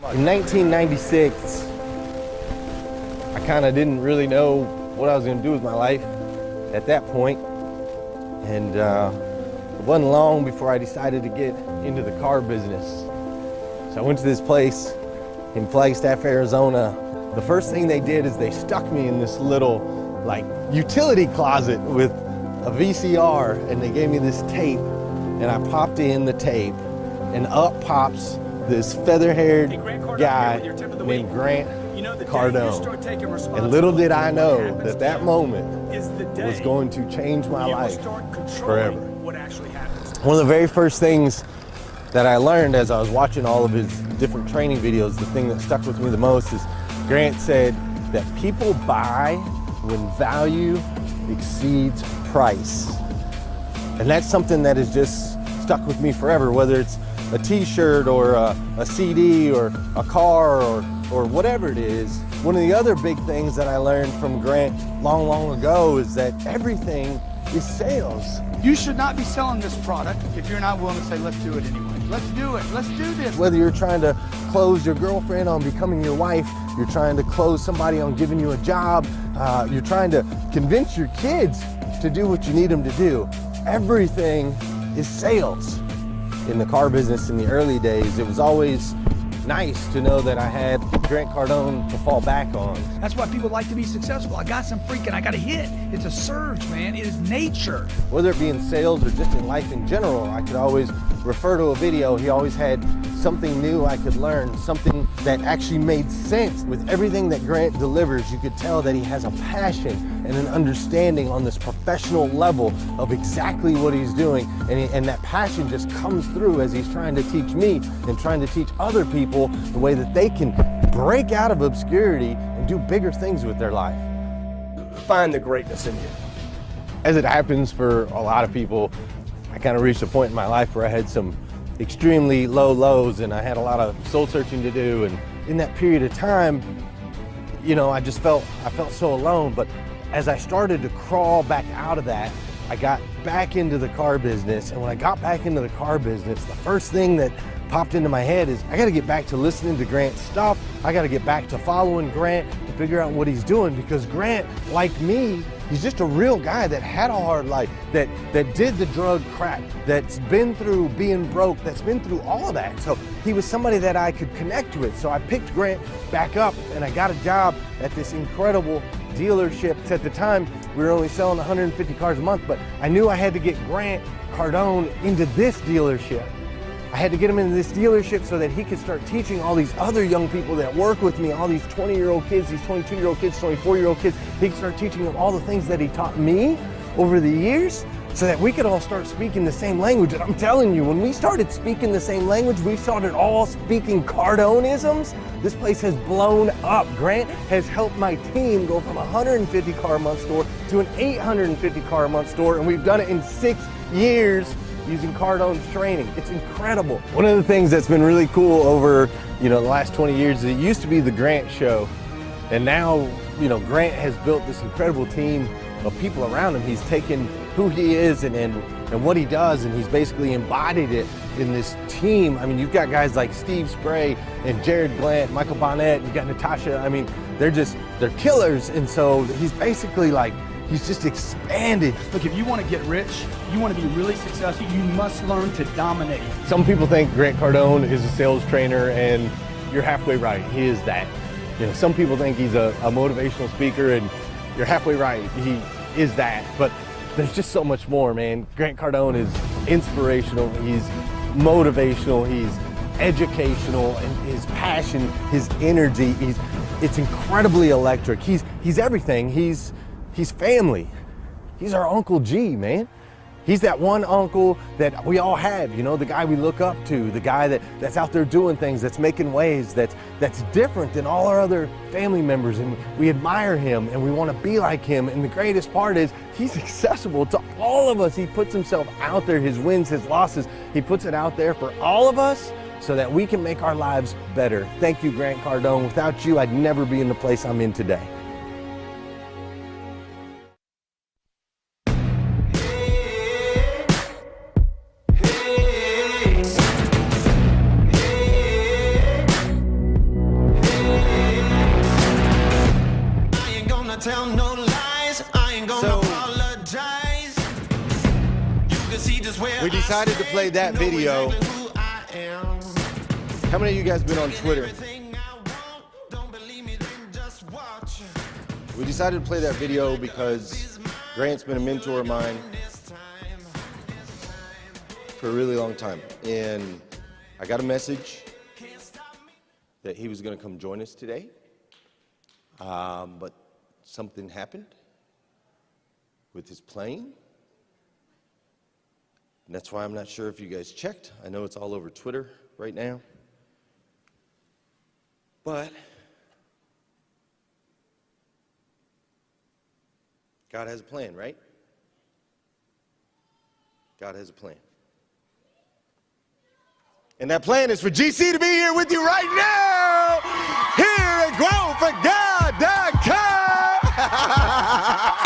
In 1996, I kind of didn't really know what I was going to do with my life at that point. And it wasn't long before I decided to get into the car business. So I went to this place in Flagstaff, Arizona. The first thing they did is they stuck me in this little like utility closet with a VCR, and they gave me this tape, and I popped in the tape, and up pops this feather-haired guy named Grant Cardone. And little did I know that that moment was going to change my life forever. One of the very first things that I learned as I was watching all of his different training videos, the thing that stuck with me the most is Grant said that people buy when value exceeds price. And that's something that has just stuck with me forever, whether it's a t-shirt or a CD or a car or whatever it is. One of the other big things that I learned from Grant long ago is that everything is sales. You should not be selling this product if you're not willing to say, let's do it anyway. Let's do it, let's do this. Whether you're trying to close your girlfriend on becoming your wife, you're trying to close somebody on giving you a job, you're trying to convince your kids to do what you need them to do. Everything is sales. In the car business in the early days, it was always nice to know that I had Grant Cardone to fall back on. That's why people like to be successful. I got a hit. It's a surge, man. It is nature. Whether it be in sales or just in life in general, I could always refer to a video. He always had something new I could learn, something that actually made sense. With everything that Grant delivers, you could tell that he has a passion and an understanding on this professional level of exactly what he's doing. And that passion just comes through as he's trying to teach me and trying to teach other people the way that they can break out of obscurity and do bigger things with their life. Find the greatness in you. As it happens for a lot of people, I kind of reached a point in my life where I had some extremely low lows and I had a lot of soul searching to do. And in that period of time, you know, I felt so alone. But as I started to crawl back out of that, I got back into the car business. And when I got back into the car business, the first thing that popped into my head is I got to get back to listening to Grant's stuff. I got to get back to following Grant to figure out what he's doing, because Grant, like me, he's just a real guy that had a hard life, that did the drug crack, that's been through being broke, that's been through all of that. So he was somebody that I could connect with. So I picked Grant back up and I got a job at this incredible dealership. At the time, we were only selling 150 cars a month, but I knew I had to get Grant Cardone into this dealership. I had to get him into this dealership so that he could start teaching all these other young people that work with me, all these 20-year-old kids, these 22-year-old kids, 24-year-old kids. He could start teaching them all the things that he taught me over the years so that we could all start speaking the same language. And I'm telling you, when we started speaking the same language, we started all speaking Cardoneisms. This place has blown up. Grant has helped my team go from a 150 car a month store to an 850 car a month store, and we've done it in 6 years using Cardone's training. It's incredible. One of the things that's been really cool over, the last 20 years is it used to be the Grant Show. And now, Grant has built this incredible team of people around him. He's taken who he is and what he does, and he's basically embodied it in this team. I mean, you've got guys like Steve Spray and Jared Glant, Michael Bonnet, you've got Natasha. I mean, they're killers. And so he's basically he's just expanded. Look, if you want to get rich, you want to be really successful, you must learn to dominate. Some people think Grant Cardone is a sales trainer, and you're halfway right. He is that. Some people think he's a motivational speaker, and you're halfway right. He is that. But there's just so much more, man. Grant Cardone is inspirational. He's motivational. He's educational, and his passion, his energy, it's incredibly electric. He's everything. He's family. He's our Uncle G, man. He's that one uncle that we all have, the guy we look up to, the guy that's out there doing things, that's making waves, that's different than all our other family members, and we admire him and we want to be like him. And the greatest part is he's accessible to all of us. He puts himself out there, his wins, his losses, he puts it out there for all of us so that we can make our lives better. Thank you, Grant Cardone. Without you, I'd never be in the place I'm in today. We decided to play that video. How many of you guys been on Twitter? We decided to play that video because Grant's been a mentor of mine for a really long time. And I got a message that he was going to come join us today. But something happened with his plane. And that's why I'm not sure if you guys checked. I know it's all over Twitter right now. But God has a plan, right? God has a plan. And that plan is for GC to be here with you right now, here at growforgod.com.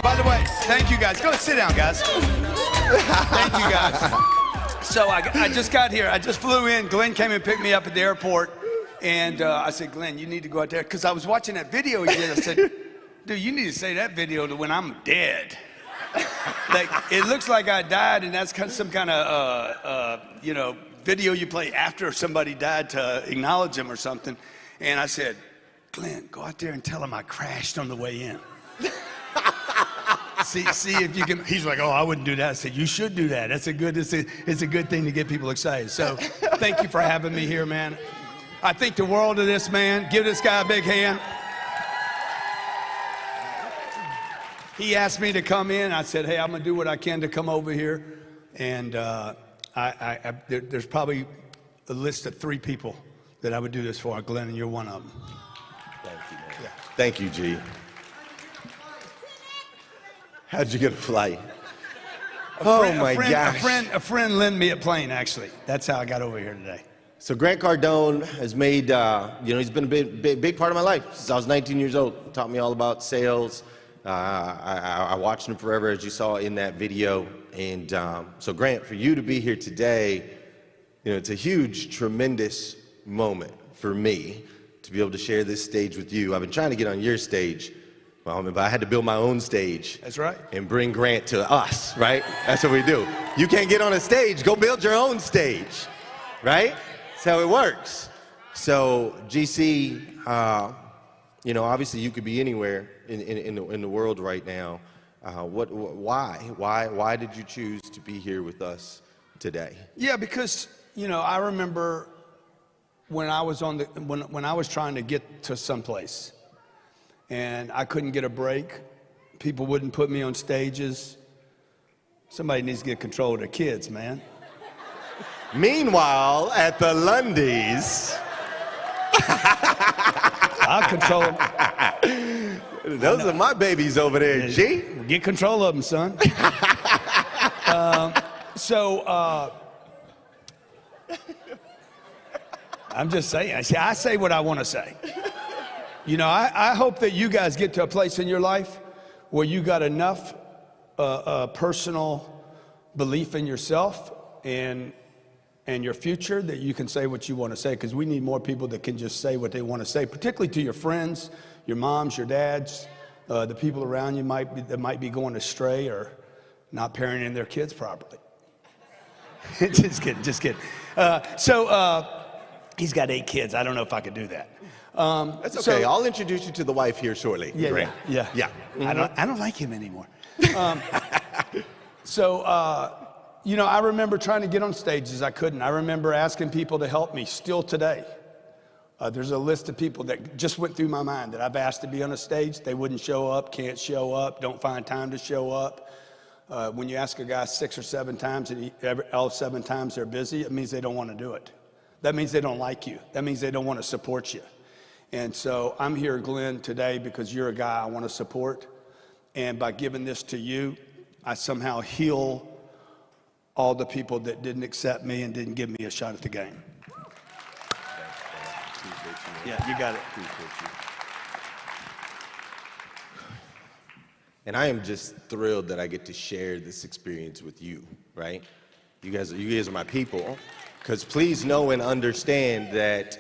By the way, thank you guys. Go sit down, guys. Thank you guys. So I just got here. I just flew in. Glenn came and picked me up at the airport. And I said, Glenn, you need to go out there. Because I was watching that video he did. I said, dude, you need to say that video to when I'm dead. Like, it looks like I died, and that's some kind of, video you play after somebody died to acknowledge them or something. And I said, Glenn, go out there and tell him I crashed on the way in. See if you can. He's like, oh, I wouldn't do that. I said, you should do that. It's a good thing to get people excited. So thank you for having me here, man. I think the world of this, man. Give this guy a big hand. He asked me to come in. I said, hey, I'm gonna do what I can to come over here. And there's probably a list of 3 people that I would do this for. Glenn, and you're one of them. Thank you, man. Yeah. Thank you, G. How'd you get a flight? A friend lent me a plane, actually. That's how I got over here today. So Grant Cardone has made, he's been a big part of my life since I was 19 years old. Taught me all about sales. I watched him forever, as you saw in that video. And so Grant, for you to be here today, it's a huge, tremendous moment for me to be able to share this stage with you. I've been trying to get on your stage, but I had to build my own stage. That's right. And bring Grant to us, right? That's what we do. You can't get on a stage, go build your own stage, right? That's how it works. So GC, obviously you could be anywhere in the world right now. Why did you choose to be here with us today? Yeah, because I remember when I was when I was trying to get to someplace, and I couldn't get a break. People wouldn't put me on stages. Somebody needs to get control of their kids, man. Meanwhile, at the Lundys, I'll control them. Those are my babies over there, G. Get control of them, son. I'm just saying. I say what I want to say. I hope that you guys get to a place in your life where you got enough personal belief in yourself and your future that you can say what you want to say, because we need more people that can just say what they want to say, particularly to your friends, your moms, your dads, the people around you that might be going astray or not parenting their kids properly. Just kidding. He's got 8 kids. I don't know if I could do that. That's okay. I'll introduce you to the wife here shortly. Yeah. Mm-hmm. I don't like him anymore. I remember trying to get on stages. I couldn't. I remember asking people to help me still today. There's a list of people that just went through my mind that I've asked to be on a stage. They wouldn't show up, can't show up, don't find time to show up. When you ask a guy 6 or 7 times and all 7 times they're busy, it means they don't want to do it. That means they don't like you. That means they don't want to support you. And so I'm here, Glenn, today because you're a guy I want to support. And by giving this to you, I somehow heal all the people that didn't accept me and didn't give me a shot at the game. Yeah, you got it. And I am just thrilled that I get to share this experience with you, right? You guys are my people. Because please know and understand that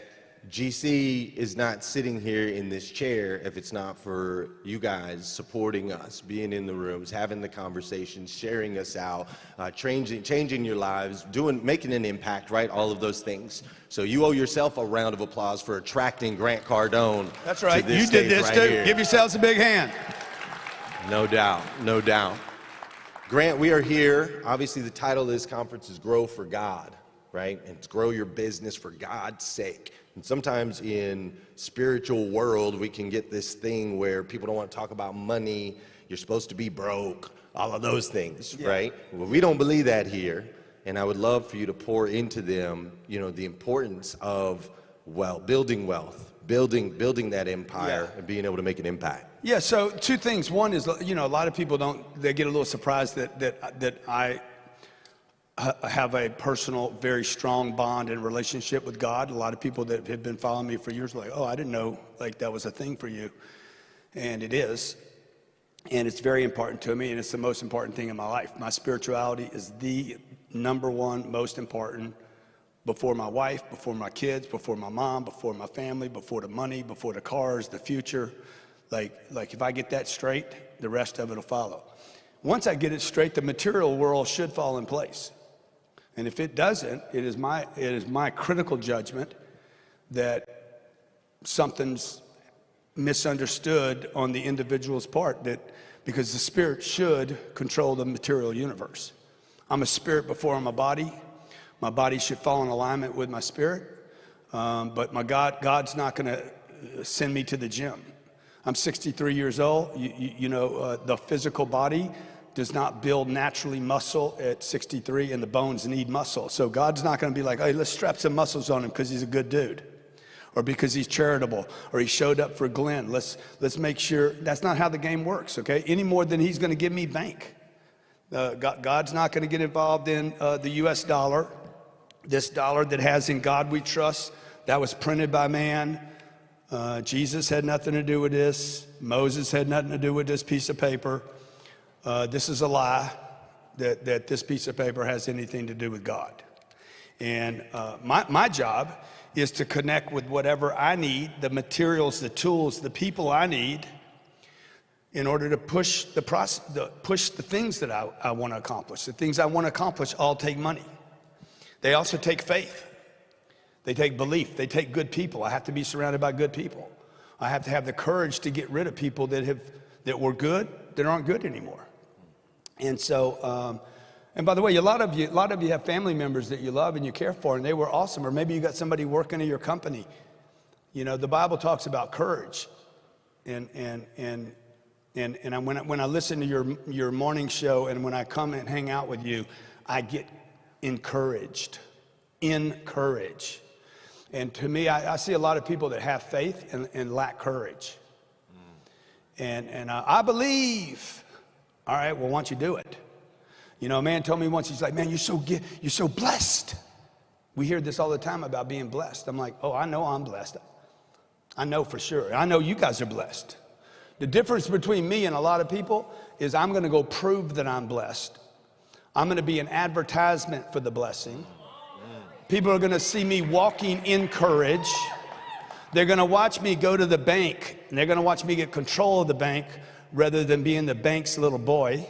GC is not sitting here in this chair if it's not for you guys supporting us, being in the rooms, having the conversations, sharing us out, changing your lives, making an impact, right? All of those things. So you owe yourself a round of applause for attracting Grant Cardone. That's right. To this You did this right too. here. Give yourselves a big hand. No doubt, no doubt. Grant, we are here. Obviously, the title of this conference is Grow for God, right? And it's grow your business for God's sake. And sometimes in spiritual world, we can get this thing where people don't want to talk about money. You're supposed to be broke, all of those things, right? Well, we don't believe that here. And I would love for you to pour into them, you know, the importance of building wealth, building that empire and being able to make an impact. Yeah, so two things. One is, you know, a lot of people they get a little surprised that I have a personal, very strong bond and relationship with God. A lot of people that have been following me for years are like, oh, I didn't know like that was a thing for you. And it is. And it's very important to me, and it's the most important thing in my life. My spirituality is the number one most important before my wife, before my kids, before my mom, before my family, before the money, before the cars, the future. Like if I get that straight, the rest of it will follow. Once I get it straight, the material world should fall in place. And if it doesn't, it is my critical judgment that something's misunderstood on the individual's part, because the spirit should control the material universe. I'm a spirit before I'm a body. My body should fall in alignment with my spirit, but God's not going to send me to the gym. I'm 63 years old. You know, the physical body does not build naturally muscle at 63, and the bones need muscle. So God's not going to be like, hey, let's strap some muscles on him because he's a good dude, or because he's charitable, or he showed up for Glenn. Let's make sure. That's not how the game works, okay? Any more than he's going to give me bank. God's not going to get involved in the U.S. dollar, this dollar that has "In God We Trust," that was printed by man. Jesus had nothing to do with this. Moses had nothing to do with this piece of paper. This is a lie that this piece of paper has anything to do with God. And my job is to connect with whatever I need, the materials, the tools, the people I need in order to push the things that I want to accomplish. The things I want to accomplish all take money. They also take faith. They take belief. They take good people. I have to be surrounded by good people. I have to have the courage to get rid of people that were good that aren't good anymore. And so, and by the way, a lot of you have family members that you love and you care for, and they were awesome. Or maybe you got somebody working in your company. You know, the Bible talks about courage, and when I listen to your morning show, and when I come and hang out with you, I get encouraged. And to me, I see a lot of people that have faith and lack courage. And I believe. All right, well, why don't you do it? You know, a man told me once, he's like, man, you're so blessed. We hear this all the time about being blessed. I'm like, oh, I know I'm blessed. I know for sure. I know you guys are blessed. The difference between me and a lot of people is I'm going to go prove that I'm blessed. I'm going to be an advertisement for the blessing. People are going to see me walking in courage. They're going to watch me go to the bank, and they're going to watch me get control of the bank rather than being the bank's little boy.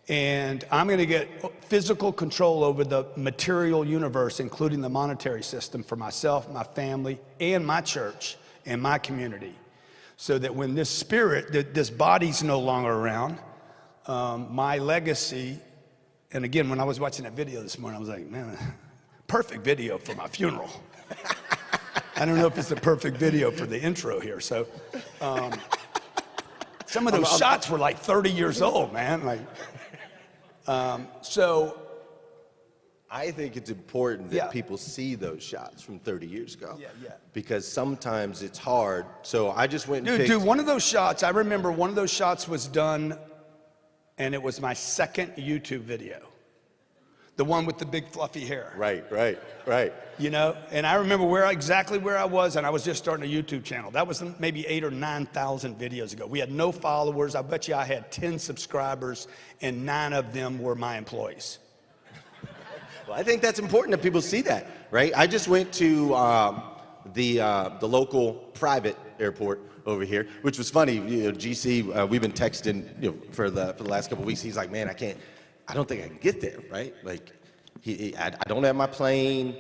And I'm going to get physical control over the material universe, including the monetary system, for myself, my family, and my church, and my community. So that when this spirit, this body's no longer around, my legacy, and again, when I was watching that video this morning, I was like, man, perfect video for my funeral. I don't know if it's the perfect video for the intro here. So some of those shots were like 30 years old, man. Like, so I think it's important that people see those shots from 30 years ago. Because sometimes it's hard. So I just went and Dude, one of those shots, I remember one of those shots was done, and it was my second YouTube video. The one with the big fluffy hair. Right. You know, and I remember exactly where I was, and I was just starting a YouTube channel. That was maybe 8,000 or 9,000 videos ago. We had no followers. I bet you I had 10 subscribers, and 9 of them were my employees. Well, I think that's important that people see that, right? I just went to the local private airport over here, which was funny. You know, GC, we've been texting, you know, for the last couple of weeks. He's like, man, I don't think I can get there, right? Like, I don't have my plane.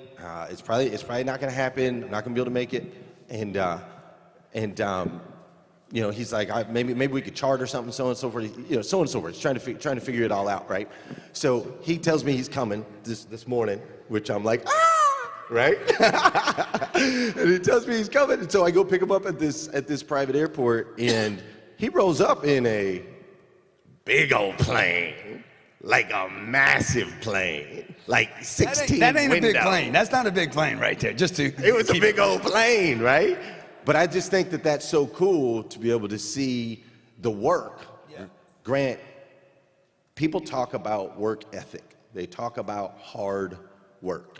It's probably not gonna happen. I'm not gonna be able to make it. And you know, he's like, maybe we could charter something, so on and so forth. You know, so on and so forth. He's trying to figure it all out, right? So he tells me he's coming this morning, which I'm like, right? And he tells me he's coming, and so I go pick him up at this private airport, and he rolls up in a big old plane, like a massive plane, like 16 That ain't windows. a big plane. That's not a big plane right there. It was a big old plane, right? But I just think that that's so cool to be able to see the work. Yeah. Grant, people talk about work ethic. They talk about hard work.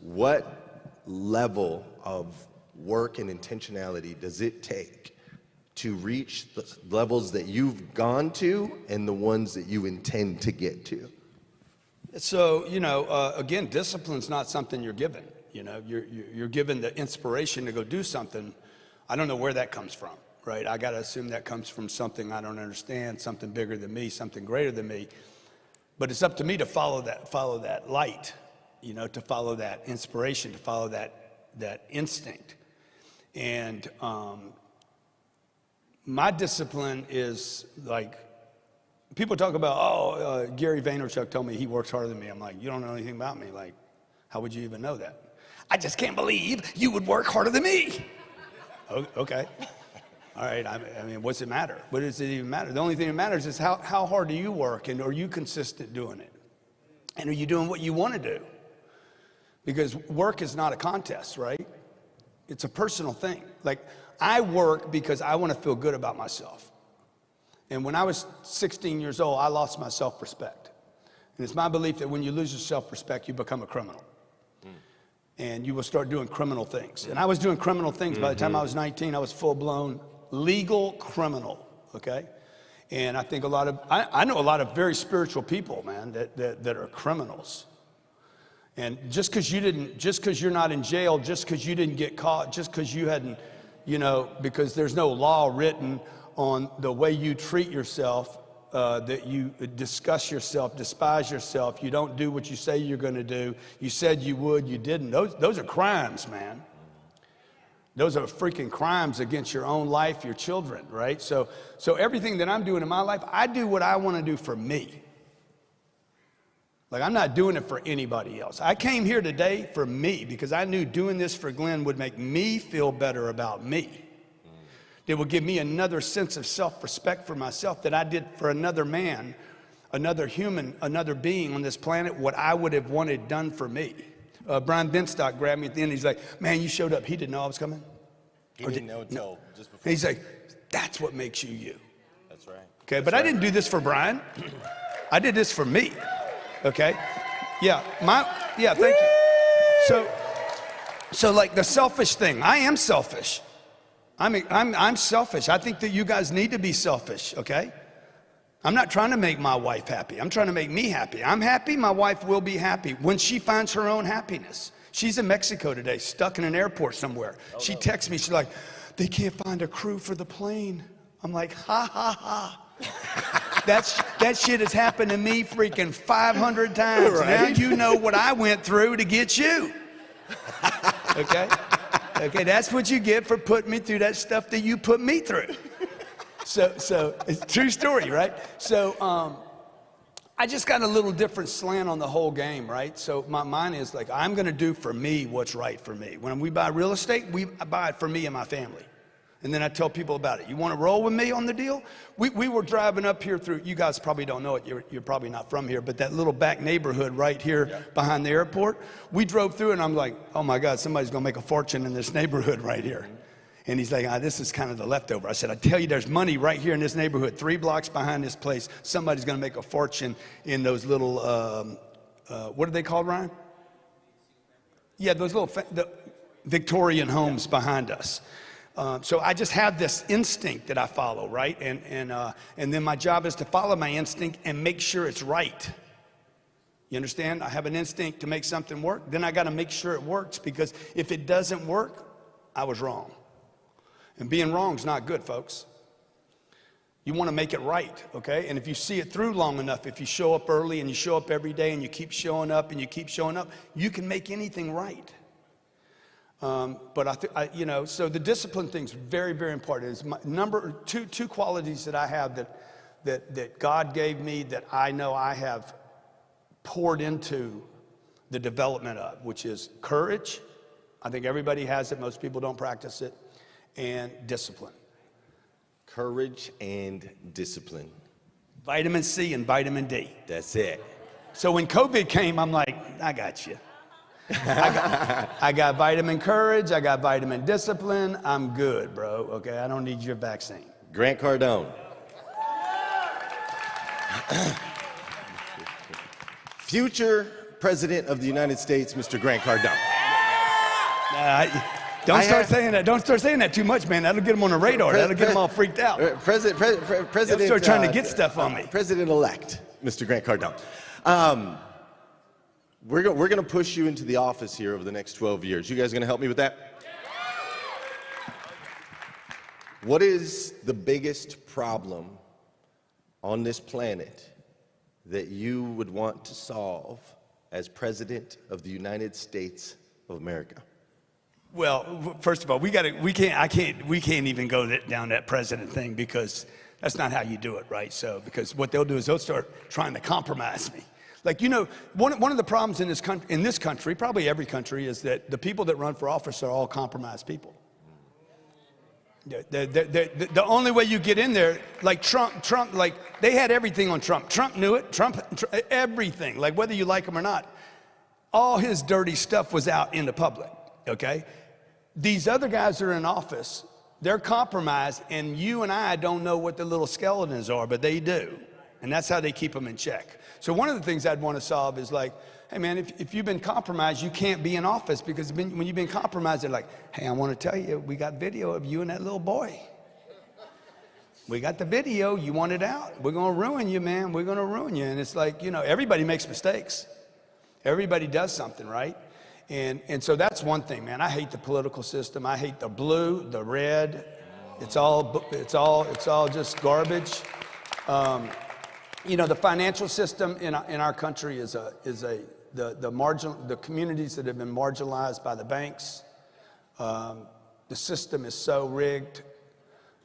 What level of work and intentionality does it take to reach the levels that you've gone to and the ones that you intend to get to? So, you know, again, discipline's not something you're given. You know, you're given the inspiration to go do something. I don't know where that comes from, right? I got to assume that comes from something I don't understand, something bigger than me, something greater than me. But it's up to me to follow that light, you know, to follow that inspiration, to follow that instinct. And my discipline is like, people talk about, Gary Vaynerchuk told me he works harder than me. I'm like, you don't know anything about me. Like, how would you even know that? I just can't believe you would work harder than me. Okay. All right. I mean, what's it matter? What does it even matter? The only thing that matters is how hard do you work, and are you consistent doing it? And are you doing what you want to do? Because work is not a contest, right? It's a personal thing. Like, I work because I want to feel good about myself. And when I was 16 years old, I lost my self-respect. And it's my belief that when you lose your self-respect, you become a criminal. And you will start doing criminal things. And I was doing criminal things. By the time I was 19, I was full-blown legal criminal, okay? And I think I know a lot of very spiritual people, man, that are criminals. And just because you're not in jail, just because you didn't get caught, just because you hadn't, you know, because there's no law written on the way you treat yourself, that you discuss yourself, despise yourself, you don't do what you say you're going to do, you said you would, you didn't. Those are crimes, man. Those are freaking crimes against your own life, your children, right? So everything that I'm doing in my life, I do what I want to do for me. Like, I'm not doing it for anybody else. I came here today for me because I knew doing this for Glenn would make me feel better about me. It will give me another sense of self-respect for myself that I did for another man, another human, another being on this planet, what I would have wanted done for me. Brian Benstock grabbed me at the end. He's like, man, you showed up. He didn't know I was coming. He didn't know until just before. He's like, that's what makes you you. That's right. Okay, but I didn't do this for Brian. I did this for me. Okay? Yeah, thank you. So like the selfish thing, I am selfish. I'm selfish. I think that you guys need to be selfish, okay? I'm not trying to make my wife happy. I'm trying to make me happy. I'm happy, my wife will be happy when she finds her own happiness. She's in Mexico today, stuck in an airport somewhere. She texts me, she's like, they can't find a crew for the plane. I'm like, ha, ha, ha. That shit has happened to me freaking 500 times. Right. Now you know what I went through to get you. Okay? Okay, that's what you get for putting me through that stuff that you put me through. So it's a true story, right? So I just got a little different slant on the whole game, right? So my mind is like, I'm gonna do for me what's right for me. When we buy real estate, I buy it for me and my family. And then I tell people about it. You wanna roll with me on the deal? We were driving up here through, you guys probably don't know it, you're probably not from here, but that little back neighborhood right here behind the airport, we drove through and I'm like, oh my God, somebody's gonna make a fortune in this neighborhood right here. And he's like, this is kind of the leftover. I said, I tell you, there's money right here in this neighborhood, 3 blocks behind this place. Somebody's gonna make a fortune in those little what are they called, Ryan? Yeah, those little the Victorian homes behind us. So I just have this instinct that I follow, right? And then my job is to follow my instinct and make sure it's right. You understand? I have an instinct to make something work. Then I got to make sure it works, because if it doesn't work, I was wrong. And being wrong is not good, folks. You want to make it right, okay? And if you see it through long enough, if you show up early and you show up every day and you keep showing up and you keep showing up, you can make anything right. But so the discipline thing is very, very important. It's my two qualities that I have that God gave me, that I know I have poured into the development of, which is courage. I think everybody has it. Most people don't practice it. And discipline. Courage and discipline. Vitamin C and vitamin D. That's it. So when COVID came, I'm like, I got you. I got vitamin courage. I got vitamin discipline. I'm good, bro. Okay, I don't need your vaccine. Grant Cardone. Future President of the United States, Mr. Grant Cardone. Don't start saying that. Don't start saying that too much, man. That'll get them on the radar. That'll get them all freaked out. President. They'll start trying to get stuff on me. President-elect, Mr. Grant Cardone. We're going to push you into the office here over the next 12 years. You guys going to help me with that? What is the biggest problem on this planet that you would want to solve as President of the United States of America? Well, first of all, we can't even go down that president thing, because that's not how you do it, right? So, because what they'll do is they'll start trying to compromise me. Like, one of the problems in this country, probably every country, is that the people that run for office are all compromised people. The only way you get in there, like Trump, like they had everything on Trump. Trump knew it. Trump everything, like whether you like him or not, all his dirty stuff was out in the public. Okay, these other guys that are in office, they're compromised, and you and I don't know what the little skeletons are, but they do, and that's how they keep them in check. So one of the things I'd want to solve is like, hey man, if you've been compromised, you can't be in office, because when you've been compromised, they're like, hey, I want to tell you, we got video of you and that little boy. We got the video. You want it out? We're going to ruin you, man. We're going to ruin you. And it's like, everybody makes mistakes. Everybody does something, right? And so that's one thing, man. I hate the political system. I hate the blue, the red. It's all just garbage. The financial system in our country is the communities that have been marginalized by the banks. The system is so rigged,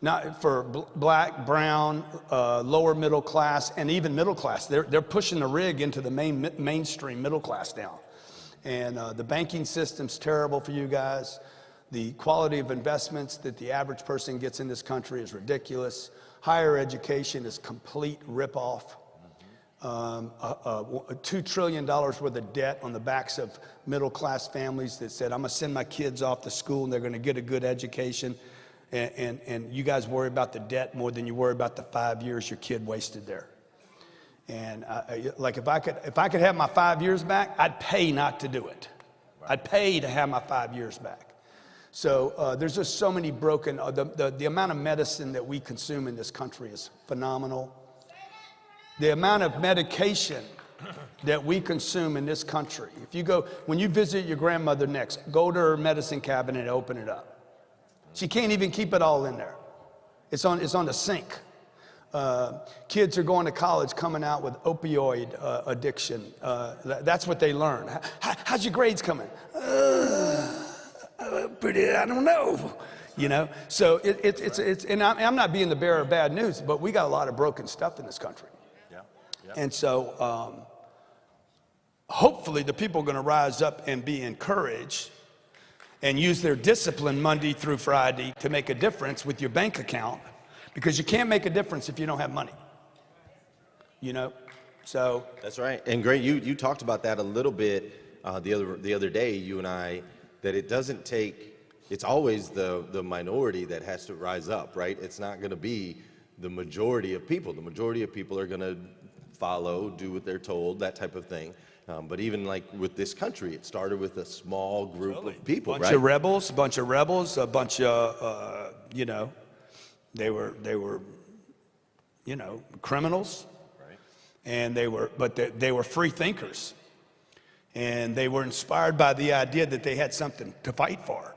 not for black, brown, lower middle class, and even middle class. They're pushing the rig into the mainstream middle class now. And the banking system's terrible for you guys. The quality of investments that the average person gets in this country is ridiculous. Higher education is complete ripoff. $2 trillion worth of debt on the backs of middle-class families that said, I'm going to send my kids off to school and they're going to get a good education. And you guys worry about the debt more than you worry about the 5 years your kid wasted there. And like if I could have my 5 years back, I'd pay not to do it. I'd pay to have my 5 years back. So there's just so many broken, the amount of medicine that we consume in this country is phenomenal. The amount of medication that we consume in this country. When you visit your grandmother next, go to her medicine cabinet and open it up. She can't even keep it all in there. It's on the sink. Kids are going to college coming out with opioid addiction. That's what they learn. How's your grades coming? Pretty, I don't know. So and I'm not being the bearer of bad news, but we got a lot of broken stuff in this country. And so hopefully the people are going to rise up and be encouraged and use their discipline Monday through Friday to make a difference with your bank account, because you can't make a difference if you don't have money. So that's right. And Grant, you talked about that a little bit the other day, you and I, that it doesn't take, it's always the minority that has to rise up, right? It's not going to be the majority of people. The majority of people are going to follow, do what they're told, that type of thing. But even like with this country, it started with a small group of people, bunch right? of rebels, a bunch of you know, they were you know, criminals, Right. and they were free thinkers, and they were inspired by the idea that they had something to fight for.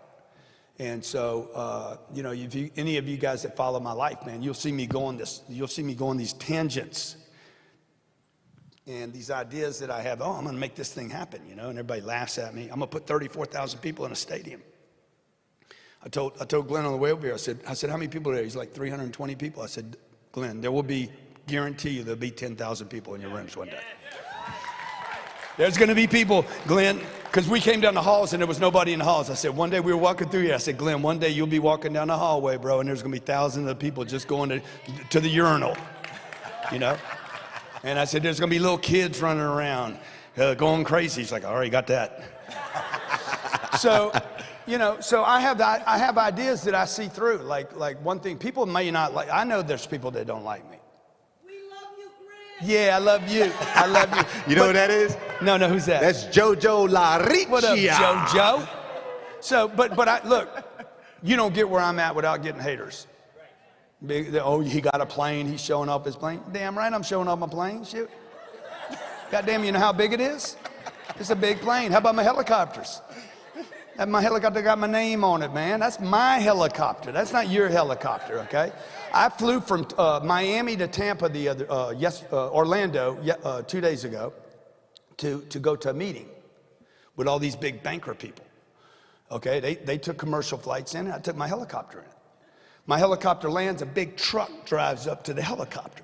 And so, you know, if any of you guys that follow my life, man, you'll see me go on these tangents and these ideas that I have. Oh, I'm going to make this thing happen, you know, and everybody laughs at me. I'm going to put 34,000 people in a stadium. I told Glenn on the way over here, I said, how many people are there? He's like 320 people. I said, Glenn, guarantee you there'll be 10,000 people in your rooms one day. There's going to be people, Glenn, because we came down the halls and there was nobody in the halls. I said, one day we were walking through here. I said, Glenn, one day you'll be walking down the hallway, bro, and there's going to be thousands of people just going to the urinal, you know? And I said, there's going to be little kids running around going crazy. He's like, all right, got that. So, you know, so I have ideas that I see through. Like one thing, people may not like. I know there's people that don't like me. We love you, Grant. Yeah, I love you. I love you. You know who that is? No, who's that? That's JoJo La Riccia. What up, JoJo? So, but I look, you don't get where I'm at without getting haters. Oh, he got a plane. He's showing off his plane. Damn right, I'm showing off my plane. Shoot. Goddamn, you know how big it is? It's a big plane. How about my helicopters? My helicopter got my name on it, man. That's my helicopter. That's not your helicopter, okay? I flew from Miami to Tampa Orlando 2 days ago to go to a meeting with all these big banker people. Okay, they took commercial flights in, and I took my helicopter in. My helicopter lands, a big truck drives up to the helicopter.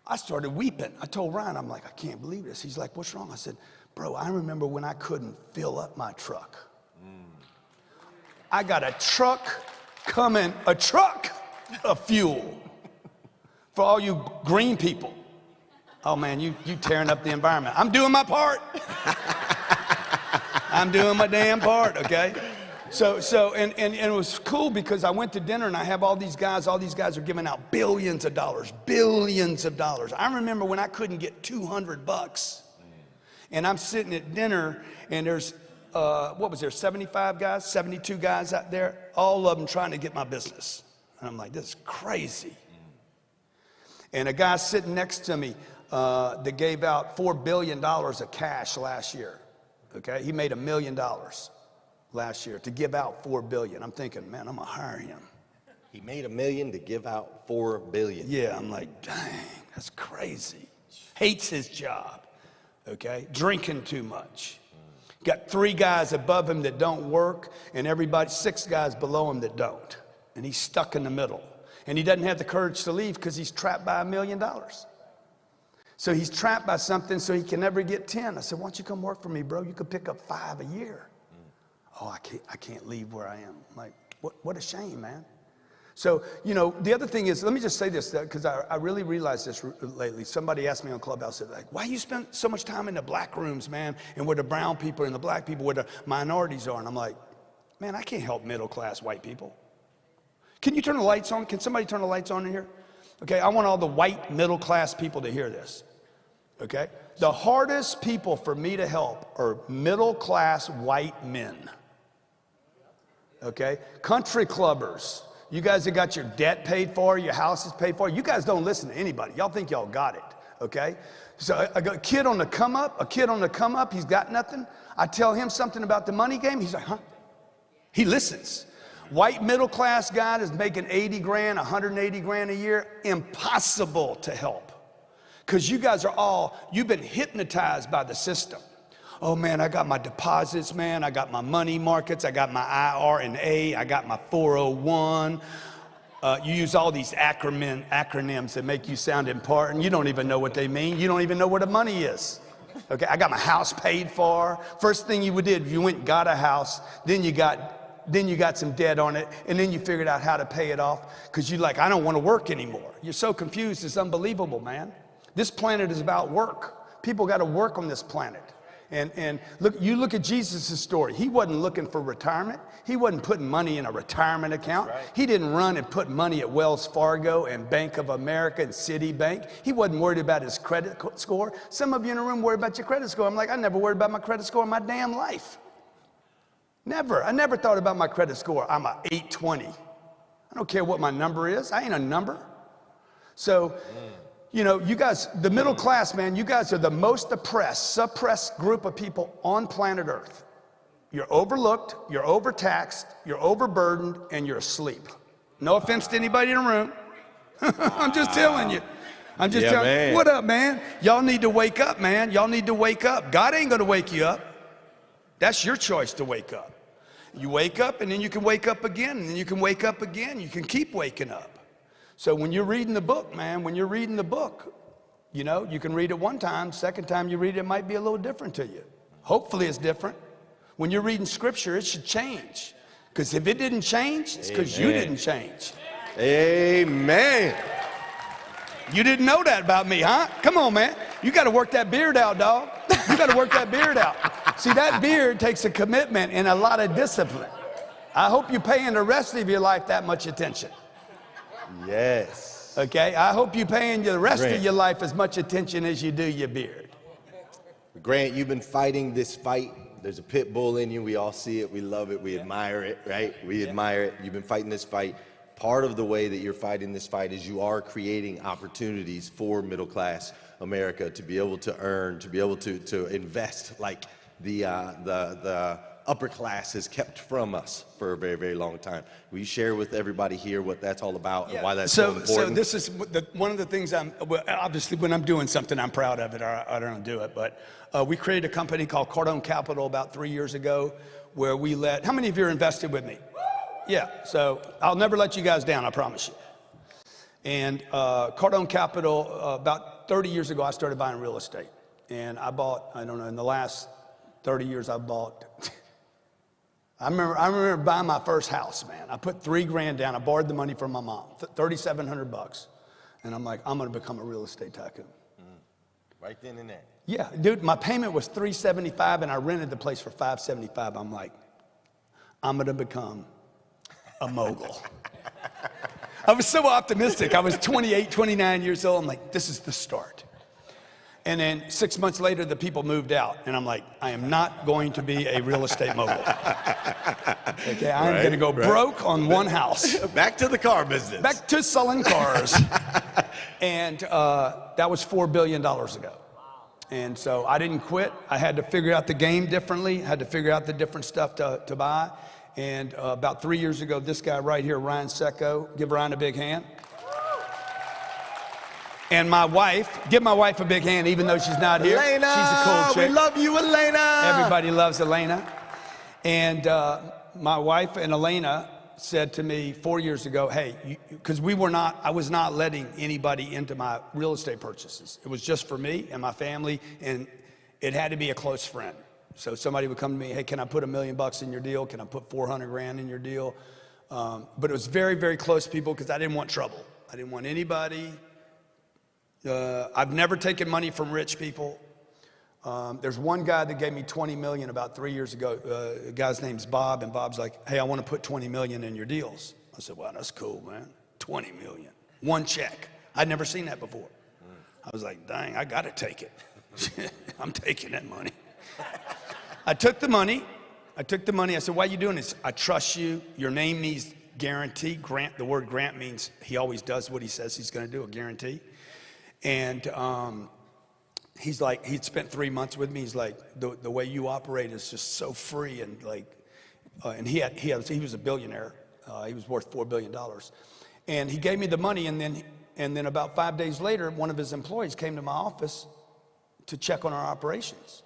I started weeping. I told Ryan, I'm like, I can't believe this. He's like, what's wrong? I said, bro, I remember when I couldn't fill up my truck. I got a truck of fuel for all you green people. Oh man, you tearing up the environment. I'm doing my part. I'm doing my damn part, okay? So it was cool because I went to dinner and I have all these guys are giving out billions of dollars. I remember when I couldn't get $200 and I'm sitting at dinner and there's, 75 guys, 72 guys out there, all of them trying to get my business. And I'm like, this is crazy. And a guy sitting next to me that gave out $4 billion of cash last year, okay? He made $1 million last year to give out $4 billion. I'm thinking, man, I'm gonna hire him. He made $1 million to give out $4 billion. Yeah, I'm like, dang, that's crazy. Hates his job, okay? Drinking too much. Got 3 guys above him that don't work, and 6 guys below him that don't. And he's stuck in the middle. And he doesn't have the courage to leave because he's trapped by $1 million. So he's trapped by something so he can never get 10. I said, why don't you come work for me, bro? You could pick up 5 a year. Oh, I can't leave where I am. I'm like, what a shame, man. So, you know, the other thing is, let me just say this, because I really realized this lately. Somebody asked me on Clubhouse, like, why you spend so much time in the black rooms, man, and where the brown people and the black people, where the minorities are? And I'm like, man, I can't help middle-class white people. Can you turn the lights on? Can somebody turn the lights on in here? Okay, I want all the white middle-class people to hear this, okay? The hardest people for me to help are middle-class white men, okay? Country clubbers. You guys that got your debt paid for, your house is paid for. You guys don't listen to anybody. Y'all think y'all got it, okay? So I got a kid on the come up, he's got nothing. I tell him something about the money game, he's like, huh? He listens. White middle class guy is making 80 grand, 180 grand a year, impossible to help. Because you guys you've been hypnotized by the system. Oh man, I got my deposits, man. I got my money markets. I got my IRA. I got my 401. You use all these acronyms that make you sound important. You don't even know what they mean. You don't even know where the money is. Okay, I got my house paid for. First thing you did, you went and got a house. Then you got some debt on it, and then you figured out how to pay it off because you're like, I don't want to work anymore. You're so confused. It's unbelievable, man. This planet is about work. People got to work on this planet. And look, you look at Jesus' story. He wasn't looking for retirement. He wasn't putting money in a retirement account. Right. He didn't run and put money at Wells Fargo and Bank of America and Citibank. He wasn't worried about his credit score. Some of you in the room worry about your credit score. I'm like, I never worried about my credit score in my damn life. Never. I never thought about my credit score. I'm a 820. I don't care what my number is. I ain't a number. So, you know, you guys, the middle class, man, you guys are the most oppressed, suppressed group of people on planet Earth. You're overlooked, you're overtaxed, you're overburdened, and you're asleep. No offense to anybody in the room. I'm just telling you. I'm just telling you. What up, man? Y'all need to wake up, man. Y'all need to wake up. God ain't gonna wake you up. That's your choice to wake up. You wake up, and then you can wake up again, and then you can wake up again. You can keep waking up. So when you're reading the book, man, when you're reading the book, you know, you can read it one time. Second time you read it, it might be a little different to you. Hopefully it's different. When you're reading scripture, it should change. Because if it didn't change, it's because you didn't change. Amen. You didn't know that about me, huh? Come on, man. You got to work that beard out, dog. You got to work that beard out. See, that beard takes a commitment and a lot of discipline. I hope you're paying the rest of your life that much attention. Yes. Okay, I hope you're paying the rest of your life as much attention as you do your beard. Grant, you've been fighting this fight. There's a pit bull in you. We all see it. We love it. We admire it, right? We admire it. You've been fighting this fight. Part of the way that you're fighting this fight is you are creating opportunities for middle class America to be able to earn, to be able to invest like the upper class has kept from us for a very, very long time. Will you share with everybody here what that's all about and why that's so important? So this is one of the things obviously when I'm doing something, I'm proud of it, or I don't do it, but we created a company called Cardone Capital about 3 years ago where we how many of you are invested with me? Yeah, so I'll never let you guys down, I promise you. And Cardone Capital, about 30 years ago, I started buying real estate. And I bought, I don't know, in the last 30 years I bought, I remember buying my first house, man. I put $3 grand down. I borrowed the money from my mom, $3,700. And I'm like, I'm gonna become a real estate tycoon. Right then and there. Yeah, dude, my payment was $375 and I rented the place for $575. I'm like, I'm gonna become a mogul. I was so optimistic. I was 28, 29 years old. I'm like, this is the start. And then 6 months later, the people moved out. And I'm like, I am not going to be a real estate mogul. Okay, I'm going to go broke on one house. Back to the car business. Back to selling cars. And that was $4 billion ago. And so I didn't quit. I had to figure out the game differently. I had to figure out the different stuff to buy. And about 3 years ago, this guy right here, Ryan Secco, give Ryan a big hand. And my wife, give my wife a big hand, even though she's not here. Elena, she's a cool chick. We love you, Elena. Everybody loves Elena. And my wife and Elena said to me 4 years ago, hey, because I was not letting anybody into my real estate purchases. It was just for me and my family, and it had to be a close friend. So somebody would come to me, hey, can I put $1 million in your deal? Can I put 400 grand in your deal? But it was very, very close people because I didn't want trouble. I didn't want anybody. I've never taken money from rich people. There's one guy that gave me 20 million about 3 years ago. The guy's name's Bob, and Bob's like, hey, I want to put 20 million in your deals. I said, wow, that's cool, man. 20 million, one check. I'd never seen that before. I was like, dang, I got to take it. I'm taking that money. I took the money. I said, why are you doing this? I trust you. Your name means guarantee. Grant, the word grant means he always does what he says he's going to do, a guarantee. And he's like, he'd spent 3 months with me. He's like, the way you operate is just so free. And like, and he was a billionaire. He was worth $4 billion. And he gave me the money. And then about 5 days later, one of his employees came to my office to check on our operations.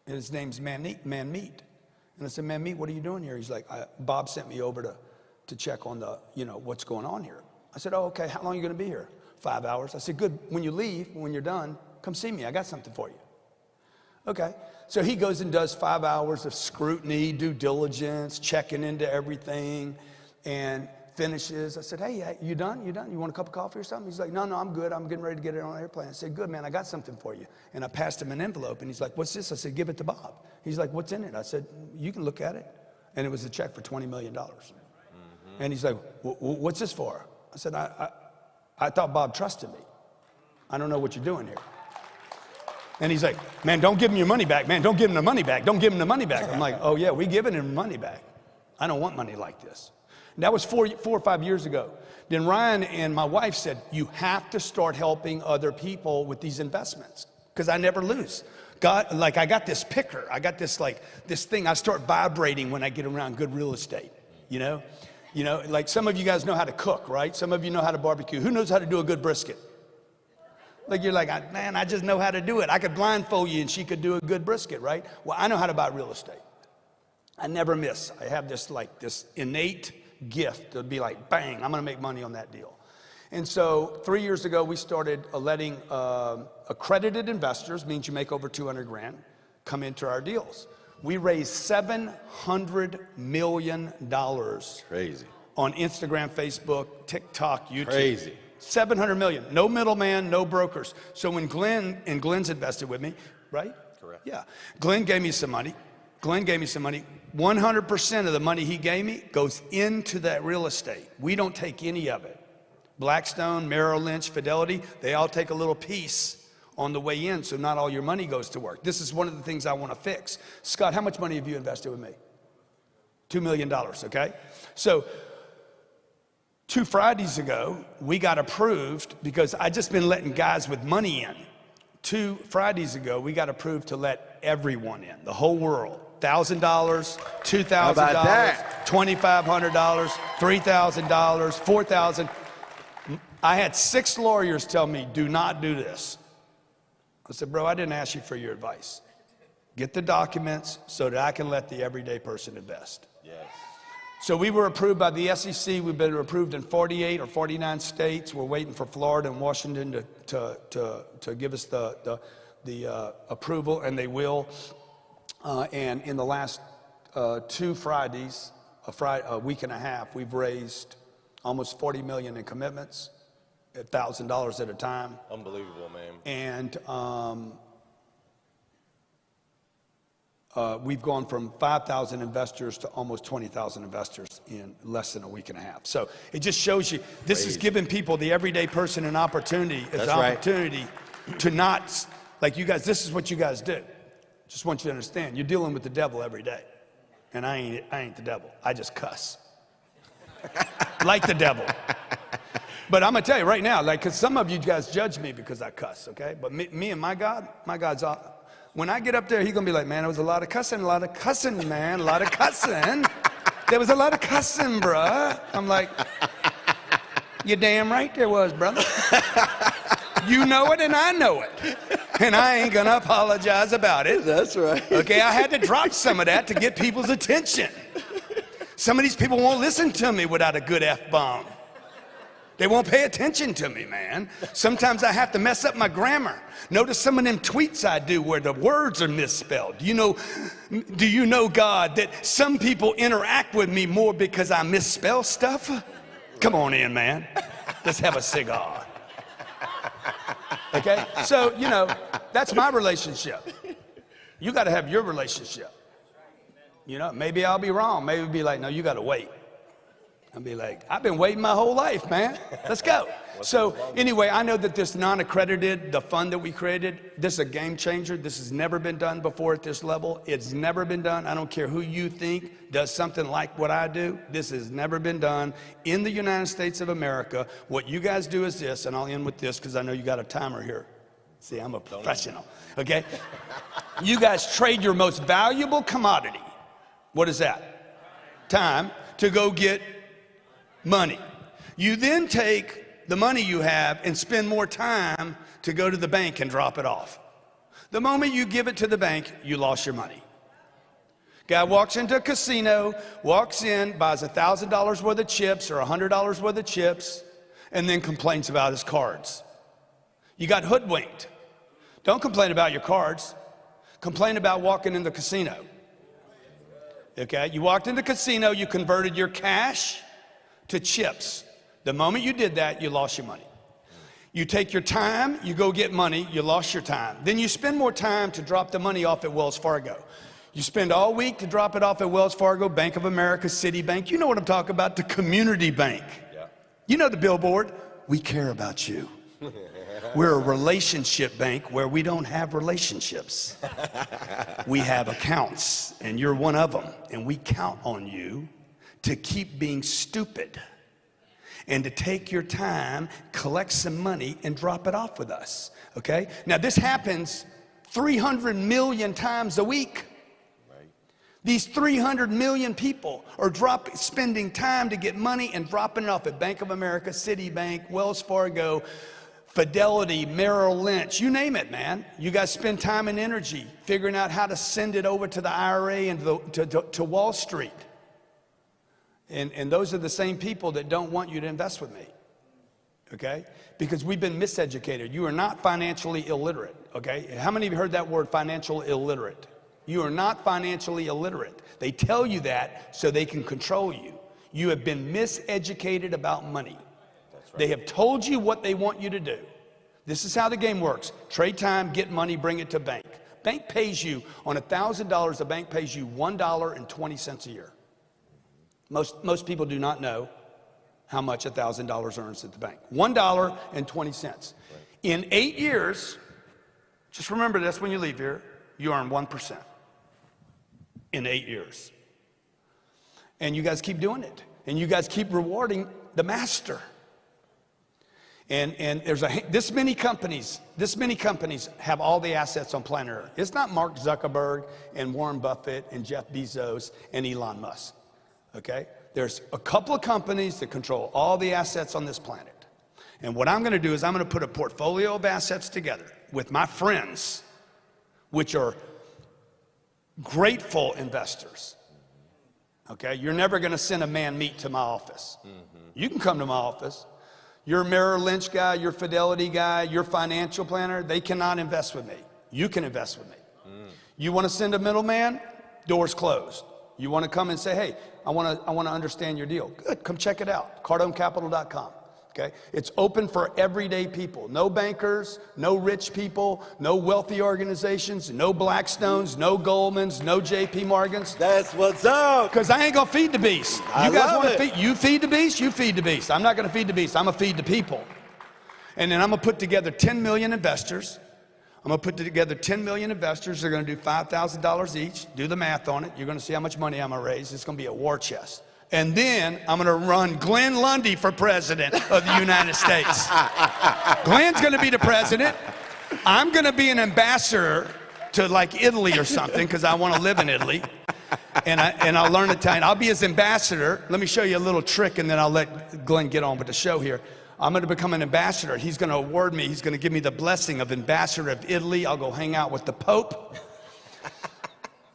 And his name's Manmeet. And I said, Manmeet, what are you doing here? He's like, Bob sent me over to check on what's going on here. I said, oh, okay, how long are you gonna be here? 5 hours. I said, good, when you leave, when you're done, come see me, I got something for you. Okay, so he goes and does 5 hours of scrutiny, due diligence, checking into everything. And finishes. I said, hey, you done? You done? You want a cup of coffee or something? He's like, no, I'm good. I'm getting ready to get it on an airplane. I said, good, man, I got something for you. And I passed him an envelope, and he's like, what's this? I said, give it to Bob. He's like, what's in it? I said, you can look at it. And it was a check for $20 million. And he's like, what's this for? I said, I thought Bob trusted me. I don't know what you're doing here. And he's like, man, don't give him your money back. Man, don't give him the money back. Don't give him the money back. I'm like, oh, yeah, we giving him money back. I don't want money like this. And that was 4 or 5 years ago. Then Ryan and my wife said, you have to start helping other people with these investments, because I never lose. God, like, I got this picker. I got this, like, this thing. I start vibrating when I get around good real estate, you know? You know, like, some of you guys know how to cook, right? Some of you know how to barbecue. Who knows how to do a good brisket? Like, you're like, man, I just know how to do it. I could blindfold you and she could do a good brisket, right? Well, I know how to buy real estate. I never miss. I have this, like, this innate gift to be like, bang, I'm gonna make money on that deal. And so 3 years ago, we started letting accredited investors, means you make over 200 grand, come into our deals. We raised $700 million. Crazy. On Instagram, Facebook, TikTok, YouTube. Crazy. 700 million, no middleman, no brokers. So when Glenn's invested with me, right? Correct. Yeah, Glenn gave me some money. 100% of the money he gave me goes into that real estate. We don't take any of it. Blackstone, Merrill Lynch, Fidelity, they all take a little piece on the way in, so not all your money goes to work. This is one of the things I want to fix. Scott, how much money have you invested with me? $2 million, okay? So 2 Fridays ago, we got approved, because I just been letting guys with money in. 2 Fridays ago, we got approved to let everyone in, the whole world. $1,000, $2,000, $2,500, $3,000, $4,000. I had 6 lawyers tell me, do not do this. I said, bro, I didn't ask you for your advice. Get the documents so that I can let the everyday person invest. Yes. So we were approved by the SEC. We've been approved in 48 or 49 states. We're waiting for Florida and Washington to give us the approval, and they will. And in the last 2 Fridays, a week and a half, we've raised almost $40 million in commitments, $1,000 at a time. Unbelievable, man. And we've gone from 5,000 investors to almost 20,000 investors in less than a week and a half. So it just shows you, this is giving people, the everyday person, an opportunity, to not, like you guys, this is what you guys do. Just want you to understand, you're dealing with the devil every day. And I ain't the devil. I just cuss. Like the devil. But I'm gonna tell you right now, like, because some of you guys judge me because I cuss, okay? But me and my God's all, when I get up there, he's gonna be like, man, there was a lot of cussing, man, a lot of cussing. There was a lot of cussing, bruh. I'm like, you're damn right there was, brother. You know it and I know it. And I ain't gonna apologize about it. That's right. Okay, I had to drop some of that to get people's attention. Some of these people won't listen to me without a good F-bomb. They won't pay attention to me, man. Sometimes I have to mess up my grammar. Notice some of them tweets I do where the words are misspelled. Do you know, God, that some people interact with me more because I misspell stuff? Come on in, man. Let's have a cigar. Okay? So, that's my relationship. You got to have your relationship. Maybe I'll be wrong. Maybe it'll be like, no, you got to wait. I'll be like, I've been waiting my whole life, man. Let's go. So anyway, I know that this non-accredited, the fund that we created, this is a game changer. This has never been done before at this level. It's never been done. I don't care who you think does something like what I do. This has never been done in the United States of America. What you guys do is this, and I'll end with this because I know you got a timer here. See, I'm a professional, okay? You guys trade your most valuable commodity. What is that? Time, to go get money. You then take the money you have and spend more time to go to the bank and drop it off. The moment you give it to the bank, you lost your money. Guy walks into a casino, walks in, buys $1,000 worth of chips or $100 worth of chips, and then complains about his cards. You got hoodwinked. Don't complain about your cards. Complain about walking in the casino. Okay, you walked in the casino, you converted your cash to chips. The moment you did that, you lost your money. You take your time, you go get money, you lost your time. Then you spend more time to drop the money off at Wells Fargo. You spend all week to drop it off at Wells Fargo, Bank of America, Citibank. You know what I'm talking about, the community bank. Yeah. You know the billboard. We care about you. We're a relationship bank where we don't have relationships. We have accounts, and you're one of them. And we count on you to keep being stupid and to take your time, collect some money, and drop it off with us, okay? Now, this happens 300 million times a week. These 300 million people are spending time to get money and dropping it off at Bank of America, Citibank, Wells Fargo, Fidelity, Merrill Lynch, you name it, man. You guys spend time and energy figuring out how to send it over to the IRA and to Wall Street. And those are the same people that don't want you to invest with me, okay? Because we've been miseducated. You are not financially illiterate, okay? How many of you heard that word, financial illiterate? You are not financially illiterate. They tell you that so they can control you. You have been miseducated about money. That's right. They have told you what they want you to do. This is how the game works. Trade time, get money, bring it to bank. Bank pays you, on $1,000, the bank pays you $1.20 a year. Most people do not know how much $1,000 earns at the bank. $1.20. Right. In 8 years, just remember this when you leave here, you earn 1%. In 8 years. And you guys keep doing it. And you guys keep rewarding the master. And there's this many companies have all the assets on planet Earth. It's not Mark Zuckerberg and Warren Buffett and Jeff Bezos and Elon Musk. Okay? There's a couple of companies that control all the assets on this planet. And what I'm going to do is I'm going to put a portfolio of assets together with my friends, which are grateful investors. Okay? You're never going to send a man meat to my office. You can come to my office. Your Merrill Lynch guy, your Fidelity guy, your financial planner, they cannot invest with me. You can invest with me. You want to send a middleman? Doors closed. You want to come and say, hey, I want to understand your deal. Good, come check it out. CardoneCapital.com. Okay? It's open for everyday people. No bankers, no rich people, no wealthy organizations, no Blackstones, no Goldmans, no JP Morgans. That's what's up. Because I ain't going to feed the beast. You guys want to feed? You feed the beast, you feed the beast. I'm not going to feed the beast. I'm going to feed the people. And then I'm going to put together 10 million investors. I'm going to put together 10 million investors. They're going to do $5,000 each. Do the math on it. You're going to see how much money I'm going to raise. It's going to be a war chest. And then I'm going to run Glenn Lundy for president of the United States. Glenn's going to be the president. I'm going to be an ambassador to like Italy or something because I want to live in Italy. And I'll learn Italian. I'll be his ambassador. Let me show you a little trick and then I'll let Glenn get on with the show here. I'm going to become an ambassador. He's going to award me. He's going to give me the blessing of ambassador of Italy. I'll go hang out with the Pope.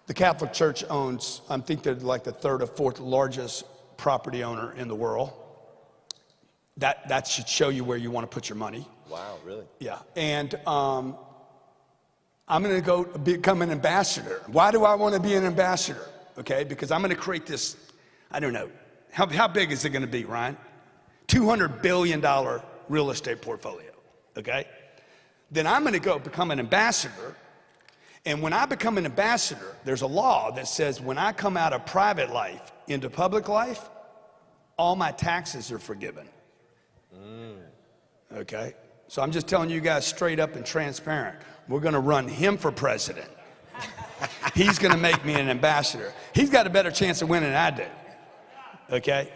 The Catholic Church owns, I think they're like the third or fourth largest property owner in the world. That should show you where you want to put your money. Wow, really? Yeah. And I'm going to go become an ambassador. Why do I want to be an ambassador? Okay, because I'm going to create this, I don't know, how big is it going to be, Ryan? $200 billion real estate portfolio, okay? Then I'm going to go become an ambassador. And when I become an ambassador, there's a law that says when I come out of private life into public life, all my taxes are forgiven. Okay? So I'm just telling you guys straight up and transparent. We're going to run him for president. He's going to make me an ambassador. He's got a better chance of winning than I do. Okay?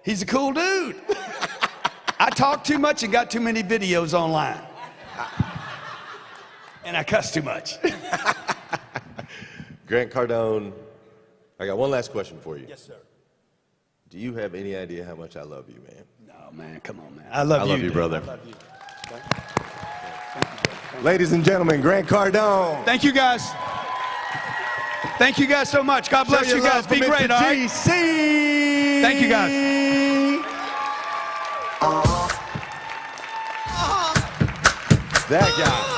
He's a cool dude. I talk too much and got too many videos online. And I cuss too much. Grant Cardone, I got one last question for you. Yes, sir. Do you have any idea how much I love you, man? No, man, come on, man. I love you, brother. I love you. Ladies and gentlemen, Grant Cardone. Thank you, guys. Thank you guys so much. God bless you guys. Be great, all right? Thank you, guys. That guy.